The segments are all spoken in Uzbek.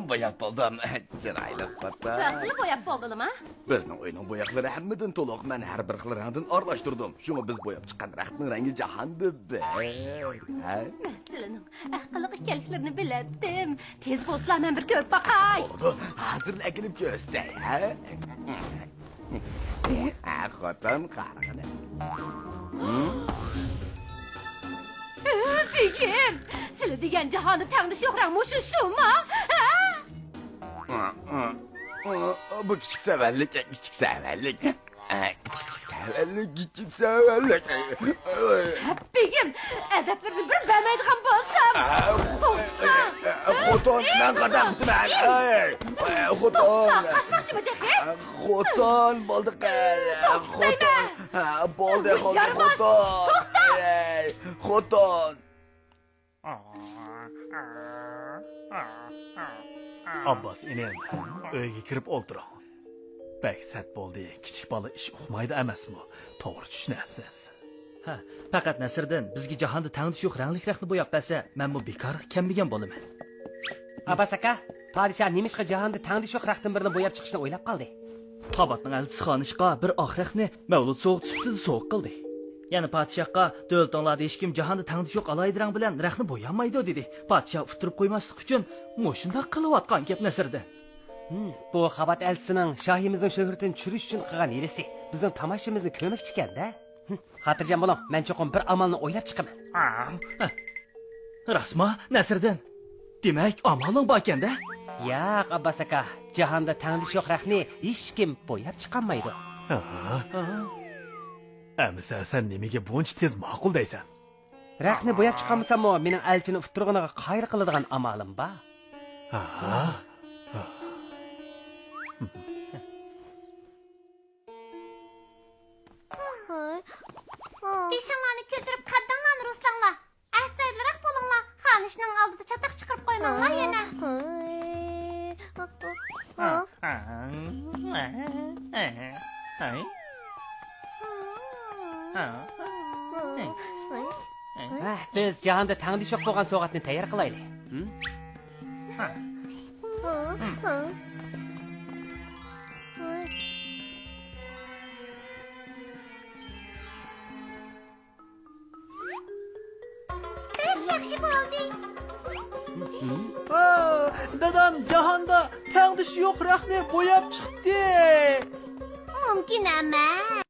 Boyap buldum. Çıraylık fata. Nasıl boyap buldun mu? Bizning oyunun boyaqları hammadan to'liq men har bir xil rangdan aralashtirdim. Shunga biz boyab chiqqan raqtning rangi jahonda bir. Masalaning aqlliq ekanliklarini biladim. Tez bo'lsa men bir ko'rib baqay. Bo'ldi. Hozir akilib ko'rsatay, ha? Xotin qarag'ini. Begim, sizlar degan jahonni tangish yo'q rang mushu shumi? Bu küçük severlik, küçük severlik. Küçük severlik, küçük severlik. Begim, adablarni bir bilmaydigan bo'lsam. Xotin, men qadam qilman. Xotin. Qaçmoqchimi dexe? Xotin, bo'ldi qal. Xotin. Bo'ldi, xotin. Xotin. Abbas inem, uyga kirib o'ltiring. Bak sat bo'ldi, kichik bola ish uqmaydi emasmi? To'g'ri tushunasiz. Ha, faqat Nəsirdin bizga jahonda tangdish yo'q rangli raqni bo'yab bersa, men bu bekor kammigan bo'laman. Abbas aka, podshoh nemishqa jahonda tangdish yo'q raqdan birini bo'yab chiqishni o'ylab qoldi. Qabatning elchisi xonishqa bir oq raqni Mavlud so'g'it sifatida so'q qildi. Yani podshohga davlatinglarda hech kim jahonda tangdish yo'q alaydi rang bilan raqni bo'yanmaydi dedi. Podshoh utirib qo'ymaslik uchun mo'shunda qilayotgan gap Nəsirdin. Bu Qabat elchisining shohimizning shuhratini tushirish uchun qilgan hilasi bizning tamoshimizni ko'makchi ekan-da. Xotirjam bo'ling, men cho'qim bir amalni o'ylab chiqaman. Rasma, Nəsirdin. Demak, amaling bor ekanda? Yo'q, Abbas aka, jahonda tangdish yo'q raqni hech kim bo'yab chiqolmaydi. Amisa sen nimaga buncha tez ma'qul deysan? Raqni bo'yab chiqolmasam-mu, mening elchini uftirg'iniga qayr qiladigan amalim bor. Beshinglarni ko'tarib qaddinglarni ruslanglar. Asayliroq bo'linglar. Xonishning oldida chatoq chiqarib qo'ymanglar yana. Biz jahonda tangdish yo'q bo'lgan so'g'atni tayyor qilaylik. Yaxshi bo'ldi. Dadam jahonda tangdish yo'q raqni bo'yab chiqdi. Mumkin emas.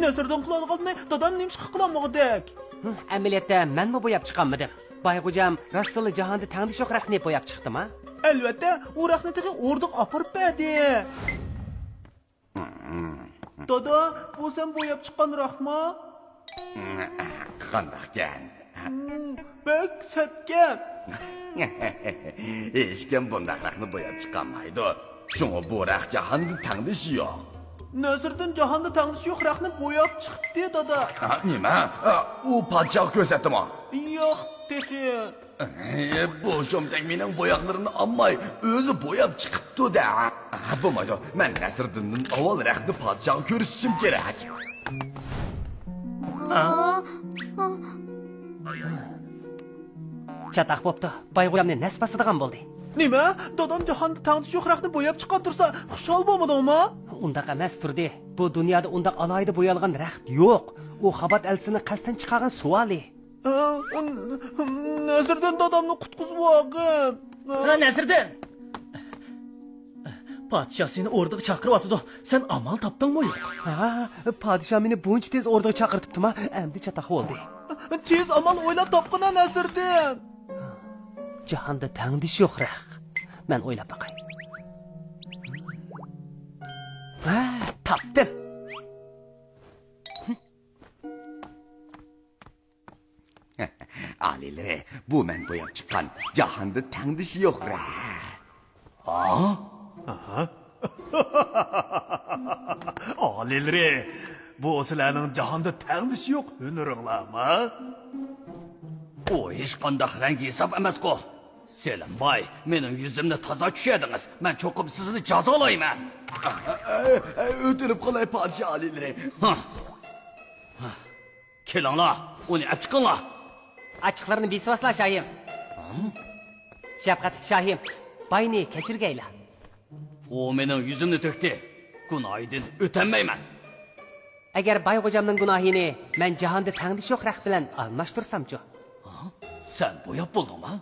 Nəsirdin qilolganini dadam nimishqa qilolmag'idek. Amaliyotda menmi bo'yab chiqolmadim. Bayg'ujam rostli jahonda tangdish yo'q raqni bo'yab chiqdimi? Albatta, u raqni taqi o'rdiq opirib berdi. Dada, bu sen bo'yab chiqqan raqmi? Qandaqkan? Bak satgan. Hech kim bunday raqni bo'yab chiqolmaydi. Shunga bu raq jahonda tangdish yo'q. Nəsirdin jahonda tangdish yo'q raqni bo'yab chiqdi, dada. Nima? U podshoh ko'rsatdimi? Yo'q, dedi. Bu shumdak mening bo'yoqlarimni olmay, o'zi bo'yab chiqibdi-da. Bo'lmaydi. Men Nəsirdindan avval raqni podshoh ko'rishim kerak. Chataq bo'pti. Bayg'ulamni nasbasidigan bo'ldi. Nima? Dadam jahonda tangdish yo'q raqni bo'yab chiqqan tursa, xushol bo'lmadingmi? Undaq emas turdi. Bu dunyoda undaq alayda bo'yalgan raqt yo'q. U Qabat elchisini qasddan chiqargan savoli. Nəsirdin dadamni qutqizib olgan. Nəsirdin. Podshoh seni o'rdiga chaqiryapti. Sen amal topdingmi yo'q? Podshoh meni buncha tez o'rdiga chaqirtibdimi? Endi chataq bo'ldi. Tez amal o'ylab topqina Nəsirdin. Jahonda tangdish yo'q raq. Men o'ylab baqay. Topdim. Alileri, bu men boyap çıkan cahanda tengdişi yok re. Aa? Aha. Alileri, bu sizlarning jahonda tengdişi yok hünürünglarmi? O hiç kandak rengi hesap emas-ku. Selim bay, mening yüzümni toza tushadingiz. Men cho'qib sizni jazolayman. O'tirib qolay podsho alileri. Kelinglar, uni olib chiqinglar. Açıklarını bisvasla Şahim. Şefkatli Şahim, bayni keçirgeyla. O mening yüzümni to'kdi. Gunohidan o'tanmayman. Eğer bay hocamның günahini men jahonda tengdiş yok raq bilan almashtirsam-chu. Sen boyab bo'ldingmi?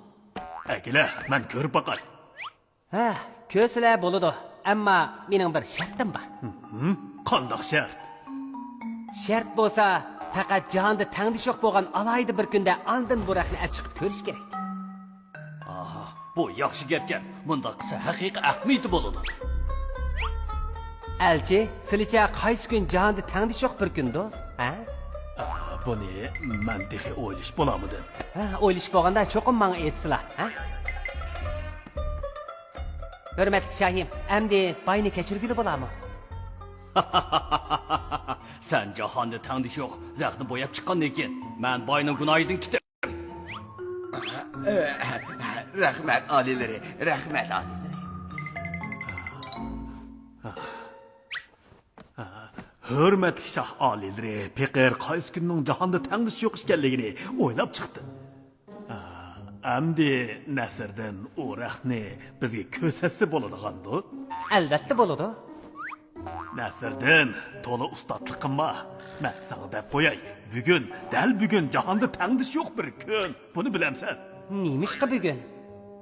Akila, men ko'rib boqay. Ha, ko'sizlar bo'ladi. Ammo mening bir shartim bor. Qandoq shart? Shart bo'lsa, faqat jahonda tengdiş yok bo'lgan alayda bir kunda andin bu raqni olib chiqib ko'rish kerak. Aha, bu yaxshi gapkan. Bunda qilsa haqiqiy ahmiyati bo'ladi. Elchi, sizlarcha qaysi kun jahonda tengdiş yok bir kundo? Ha? Buni men dexe o'ylash bo'lamidi? Ha, o'ylash bo'lganda cho'qim menga aytsizlar, ha? Hurmatli Şahim, endi bayni kechirgili bo'ladimi? Sen jahonda tengdish yo'q, raqni bo'yab chiqqandan keyin men boyning gunohidan chiqdim. Rahmat alileri, rahmat alileri. Hürmetli şah alileri, pekir qaysi kunning jahonda tengdish yo'q ekanligini o'ylab chiqdi. Amdi Nəsirdin u raqni bizga ko'rsatsa bo'ladigandu. Albatta bo'ladi. Nəsirdin, to'la ustadligimma. Men sana deb qo'yay, bugun, dal bugun jahonda tengdish yo'q bir kun. Buni bilamsan? Neymiş ki bugün?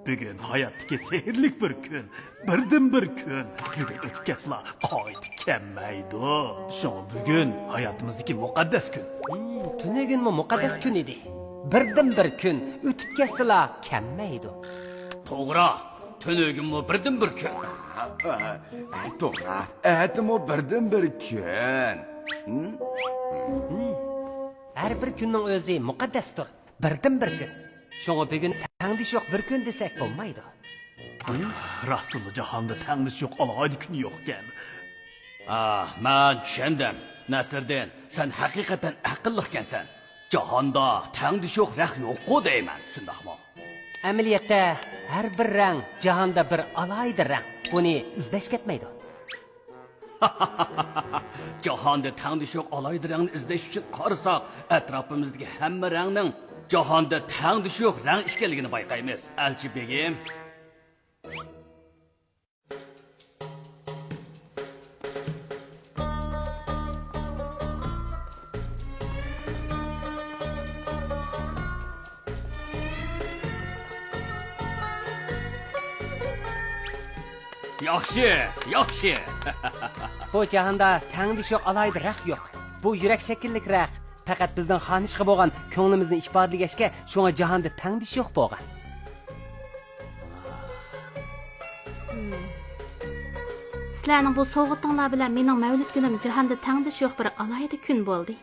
Bugün hayotdagi sehrli bir kun, birdan bir kun. Bugun o'tib ketsa, qaytib kelmaydi. Shu bugun hayotimizdagi muqaddas kun. Tünügün mü mukaddes gün idi? Birden bir gün ötüp geçsila kelmeydi. To'g'ri, tunugimmi birdan bir kun. To'g'ri, aytimi birdan bir kun. Her bir günün özü mukaddestir. Birden bir gün. Şoňa bugün tengdiş yok bir gün desek olmaydı. Rastlı jahonda tengdish yo'q, alayda kun yo'q ekan. Men tushundim. Nəsirdin, sen haqiqatan aqlli ekansan. Jahonda tengdish yo'q raq yo'q-ku deyman, shundaqmi? Amaliyotda her bir rang jahonda bir alayda rang. Buni izlash ketmaydi. Jahonda tengdish yo'q alayda rangni izlash uchun qarasak, atrofimizdagi hamma rangning jahonda tengdish yo'q rang ekanligini bayqaymiz. Elchi begim. Yaxshi. Bu jahonda tengdish yo'q alayda raq yo'q. Bu yurak shakillik raq. Faqat bizning xonishga bo'lgan ko'nglimizni ifodalashga shunga jahonda tengdish yo'q bo'lgan. Sizlarning bu so'g'utinglar bilan mening mavlud kunim jahonda tengdish yo'q bir alayda kun bo'ldi.